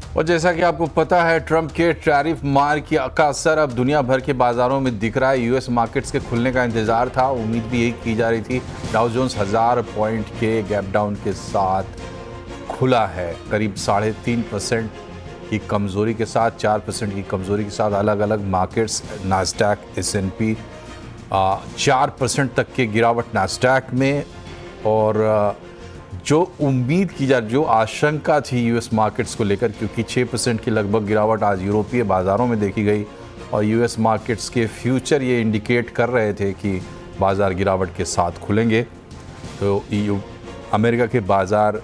और जैसा कि आपको पता है, ट्रंप के टैरिफ मार का असर अब दुनिया भर के बाजारों में दिख रहा है। यूएस मार्केट्स के खुलने का इंतजार था, उम्मीद भी यही की जा रही थी। डाउ जोन्स 1000 पॉइंट के गैप डाउन के साथ खुला है, करीब 3.5% की कमजोरी के साथ, 4% की कमजोरी के साथ। अलग अलग मार्केट्स, नास्डैक, S&P 4% तक के गिरावट नास्डैक में। और जो उम्मीद की जा, जो आशंका थी यूएस मार्केट्स को लेकर, क्योंकि 6% की लगभग गिरावट आज यूरोपीय बाज़ारों में देखी गई और यूएस मार्केट्स के फ्यूचर ये इंडिकेट कर रहे थे कि बाज़ार गिरावट के साथ खुलेंगे। तो अमेरिका के बाज़ार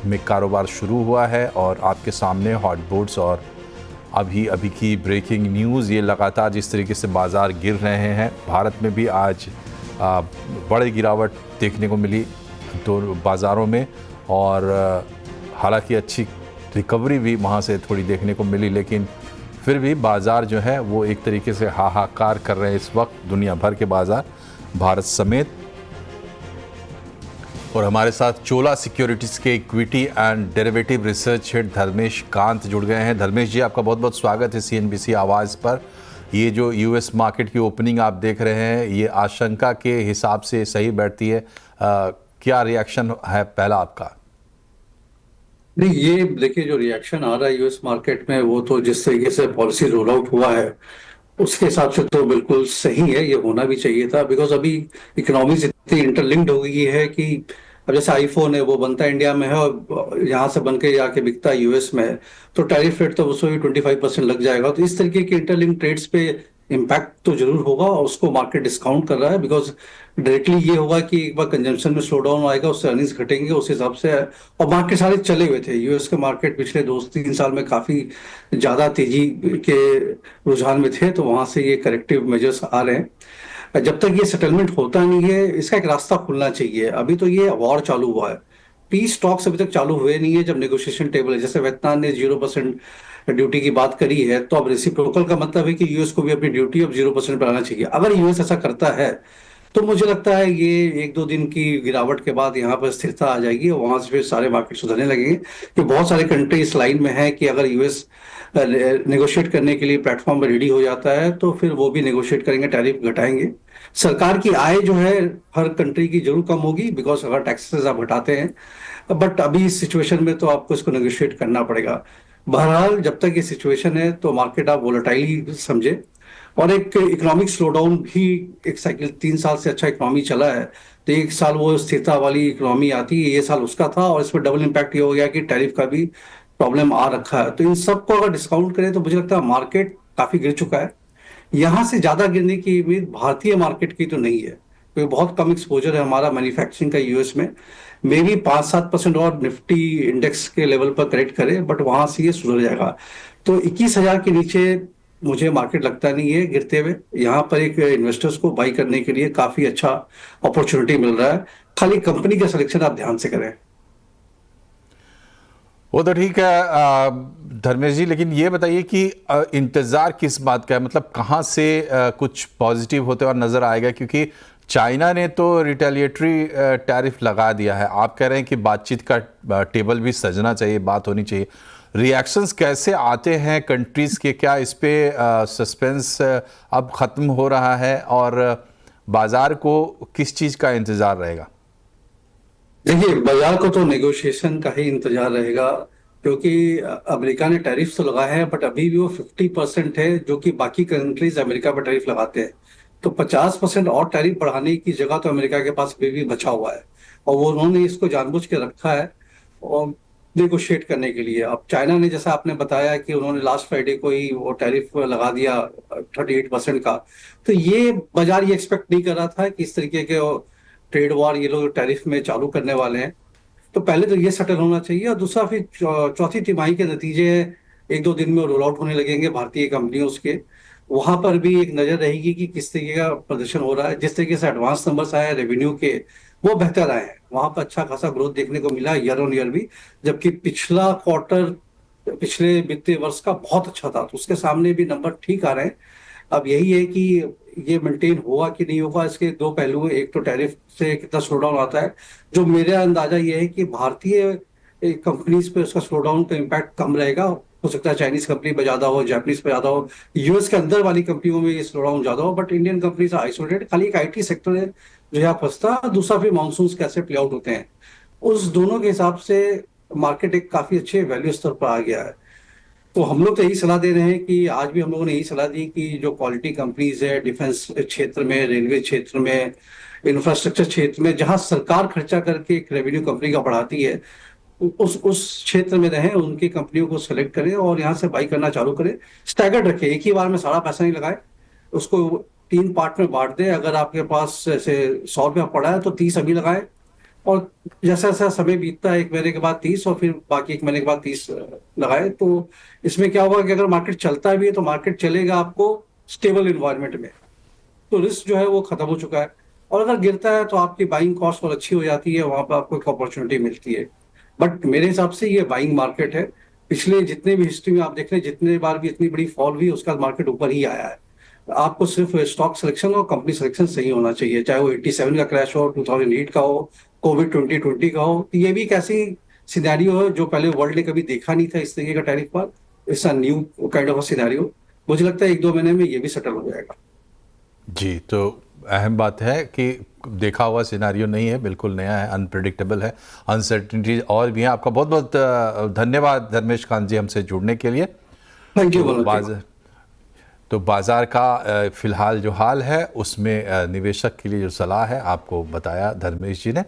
में कारोबार शुरू हुआ है और आपके सामने हॉट बोर्ड्स और अभी की ब्रेकिंग न्यूज़, ये लगातार जिस तरीके से बाज़ार गिर रहे हैं। भारत में भी आज बड़ी गिरावट देखने को मिली तो बाज़ारों में, और हालांकि अच्छी रिकवरी भी वहाँ से थोड़ी देखने को मिली, लेकिन फिर भी बाज़ार जो है वो एक तरीके से हाहाकार कर रहे हैं इस वक्त, दुनिया भर के बाज़ार, भारत समेत। और हमारे साथ चोला सिक्योरिटीज़ के equity and derivative research head Dharmesh Kant जुड़ गए हैं। धर्मेश जी, आपका बहुत बहुत स्वागत है CNBC आवाज़ पर। ये जो यूएस मार्केट की ओपनिंग आप देख रहे हैं, ये आशंका के हिसाब से सही बैठती है? क्या रिएक्शन है पहला आपका? नहीं, ये देखिए, जो रिएक्शन आ रहा है यूएस मार्केट में, वो तो जिस तरीके से पॉलिसी रोल आउट हुआ है उसके हिसाब से तो बिल्कुल सही है। ये होना भी चाहिए था, बिकॉज अभी इकोनॉमीज इतनी इंटरलिंक्ड हो गई है कि अब जैसे आईफोन है वो बनता इंडिया में है और यहाँ से बन के जाके बिकता यूएस में है, तो टैरिफ रेट तो उसमें भी 25% लग जाएगा। तो इस तरीके के इंटरलिंक ट्रेड्स पे इम्पैक्ट तो जरूर होगा और उसको मार्केट डिस्काउंट कर रहा है, बिकॉज डायरेक्टली ये होगा कि एक बार कंजम्पशन में स्लो डाउन आएगा, उससे अर्निंग्स घटेंगे उस हिसाब से। और मार्केट सारे चले हुए थे, यूएस के मार्केट पिछले 2-3 साल में काफी ज्यादा तेजी के रुझान में थे, तो वहां से ये करेक्टिव मेजर्स आ रहे हैं। जब तक ये सेटलमेंट होता नहीं है, इसका एक रास्ता खुलना चाहिए। अभी तो ये वॉर चालू हुआ है, पीस टॉक्स अभी तक चालू हुए नहीं है। जब नेगोशिएशन टेबल है, जैसे वियतनाम ने 0% ड्यूटी की बात करी है, तो अब रेसिप्रोकल का मतलब है कि यूएस को भी अपनी ड्यूटी अब 0% पर आना चाहिए। अगर यूएस ऐसा करता है तो मुझे लगता है ये 1-2 दिन की गिरावट के बाद यहाँ पर स्थिरता आ जाएगी और वहां से फिर सारे मार्केट सुधरने लगेंगे। कि बहुत सारे कंट्री इस लाइन में है कि अगर यूएस नेगोशिएट करने के लिए प्लेटफॉर्म पर रेडी हो जाता है तो फिर वो भी नेगोशिएट करेंगे, टैरिफ घटाएंगे। सरकार की आय जो है हर कंट्री की जरूर कम होगी, बिकॉज अगर टैक्सेस आप घटाते हैं, बट अभी इस सिचुएशन में तो आपको इसको नेगोशिएट करना पड़ेगा। बहरहाल जब तक ये सिचुएशन है तो मार्केट आप वोलेटाइल ही समझे। और एक इकोनॉमिक स्लोडाउन भी, एक साइकिल 3 साल से अच्छा इकोनॉमी चला है, तो एक साल वो स्थिरता वाली इकोनॉमी आती है, ये साल उसका था, और इसमें डबल इम्पैक्ट ये हो गया कि टैरिफ का भी प्रॉब्लम आ रखा है। तो इन सबको अगर डिस्काउंट करें तो मुझे लगता है मार्केट काफी गिर चुका है। यहां से ज्यादा गिरने की उम्मीद भारतीय मार्केट की तो नहीं है, क्योंकि बहुत कम एक्सपोजर है हमारा मैन्युफैक्चरिंग का यूएस में। मे भी 5-7% और निफ्टी इंडेक्स के लेवल पर करेक्ट करे, बट वहां से ये सुधर जाएगा। तो 21,000 के नीचे मुझे मार्केट लगता नहीं है गिरते हुए। यहाँ पर एक इन्वेस्टर्स को बाई करने के लिए काफी अच्छा अपॉर्चुनिटी मिल रहा है, खाली कंपनी का सिलेक्शन आप ध्यान से करें। वो तो ठीक है धर्मेश जी, लेकिन ये बताइए कि इंतज़ार किस बात का है? मतलब कहाँ से कुछ पॉजिटिव होते हुए नज़र आएगा? क्योंकि चाइना ने तो रिटेलिएटरी टैरिफ लगा दिया है, आप कह रहे हैं कि बातचीत का टेबल भी सजना चाहिए, बात होनी चाहिए। रिएक्शंस कैसे आते हैं कंट्रीज़ के? क्या इस पे सस्पेंस अब ख़त्म हो रहा है और बाज़ार को किस चीज़ का इंतज़ार रहेगा? देखिए, बाजार को तो नेगोशिएशन का ही इंतजार रहेगा, क्योंकि अमेरिका ने टैरिफ तो लगाए हैं, बट अभी भी वो 50% है जो कि बाकी कंट्रीज अमेरिका पर टैरिफ लगाते हैं। तो 50% और टैरिफ बढ़ाने की जगह तो अमेरिका के पास अभी भी बचा हुआ है, और वो उन्होंने इसको जानबूझ के रखा है और नेगोशिएट करने के लिए। अब चाइना ने, जैसा आपने बताया कि उन्होंने लास्ट फ्राइडे को ही वो टैरिफ लगा दिया 38% का, तो ये बाजार ये एक्सपेक्ट नहीं कर रहा था कि इस तरीके के ट्रेड वॉर ये लोग टैरिफ में चालू करने वाले हैं। तो पहले तो ये सेटल होना चाहिए, और दूसरा फिर चौथी तिमाही के नतीजे 1-2 दिन में रोल आउट होने लगेंगे भारतीय कंपनियों के। वहां पर भी एक नजर रहेगी कि किस तरीके का प्रदर्शन हो रहा है। जिस तरीके से एडवांस नंबर्स आए रेवेन्यू के, वो बेहतर आए हैं, वहां पर अच्छा खासा ग्रोथ देखने को मिला ईयर ऑन ईयर भी। जबकि पिछला क्वार्टर पिछले वित्तीय वर्ष का बहुत अच्छा था, तो उसके सामने भी नंबर ठीक आ रहे हैं। अब यही है कि ये मेंटेन होगा कि नहीं होगा, इसके दो पहलू हैं। एक तो टैरिफ से कितना स्लो डाउन आता है, जो मेरा अंदाजा ये है कि भारतीय कंपनीज पे उसका स्लो डाउन का इम्पैक्ट कम रहेगा। हो सकता है चाइनीज कंपनी पे ज्यादा हो, जापानीज पे ज्यादा हो, यूएस के अंदर वाली कंपनियों में ये स्लो डाउन ज्यादा हो, बट इंडियन कंपनीज आइसोलेटेड। खाली एक आईटी सेक्टर है जो यहाँ फंसता है, दूसरा फिर मानसून कैसे प्ले आउट होते हैं, उस दोनों के हिसाब से मार्केट एक काफी अच्छे वैल्यू स्तर पर आ गया है। तो हम लोग तो यही सलाह दे रहे हैं कि आज भी हम लोगों ने यही सलाह दी कि जो क्वालिटी कंपनीज है डिफेंस क्षेत्र में, रेलवे क्षेत्र में, इंफ्रास्ट्रक्चर क्षेत्र में, जहां सरकार खर्चा करके एक रेवेन्यू कंपनी का बढ़ाती है, उस क्षेत्र में रहें, उनकी कंपनियों को सेलेक्ट करें और यहाँ से बाई करना चालू करें। स्टैगर्ड रखें, एक ही बार में सारा पैसा नहीं लगाए, उसको 3 पार्ट में बांट दें। अगर आपके पास ऐसे 100 रुपया पड़ा है तो 30 अभी लगाए, और जैसा जैसा समय बीतता है 1 महीने के बाद 30, और फिर बाकी 1 महीने के बाद 30 लगाए। तो इसमें क्या होगा कि अगर मार्केट चलता भी है तो मार्केट चलेगा आपको स्टेबल इन्वायरमेंट में, तो रिस्क जो है वो खत्म हो चुका है। और अगर गिरता है तो आपकी बाइंग कॉस्ट और अच्छी हो जाती है, वहां पर आपको एक अपॉर्चुनिटी मिलती है। बट मेरे हिसाब से ये बाइंग मार्केट है। पिछले जितने भी हिस्ट्री में आप देख रहे हैं, जितने बार भी इतनी बड़ी फॉल हुई उसका मार्केट ऊपर ही आया है। आपको सिर्फ स्टॉक सिलेक्शन और कंपनी सिलेक्शन सही होना चाहिए, चाहे वो 87 का क्रैश हो, 2008 का हो, कोविड 2020 का हो। ये भी एक ऐसी सिनेरियो है जो पहले वर्ल्ड ने कभी देखा नहीं था इस तरीके का टैरिफ पर। It's a new kind of a scenario. मुझे लगता है 1-2 महीने में ये भी सेटल हो जाएगा। जी, तो अहम बात है कि देखा हुआ सिनारियो नहीं है, बिल्कुल नया है, अनप्रेडिक्टेबल है, अनसर्टिनिटीज और भी हैं। आपका बहुत बहुत धन्यवाद धर्मेश कांत जी हमसे जुड़ने के लिए। थैंक यू तो मनोज जी। तो बाज़ार का फ़िलहाल जो हाल है उसमें निवेशक के लिए जो सलाह है आपको बताया धर्मेश जी ने।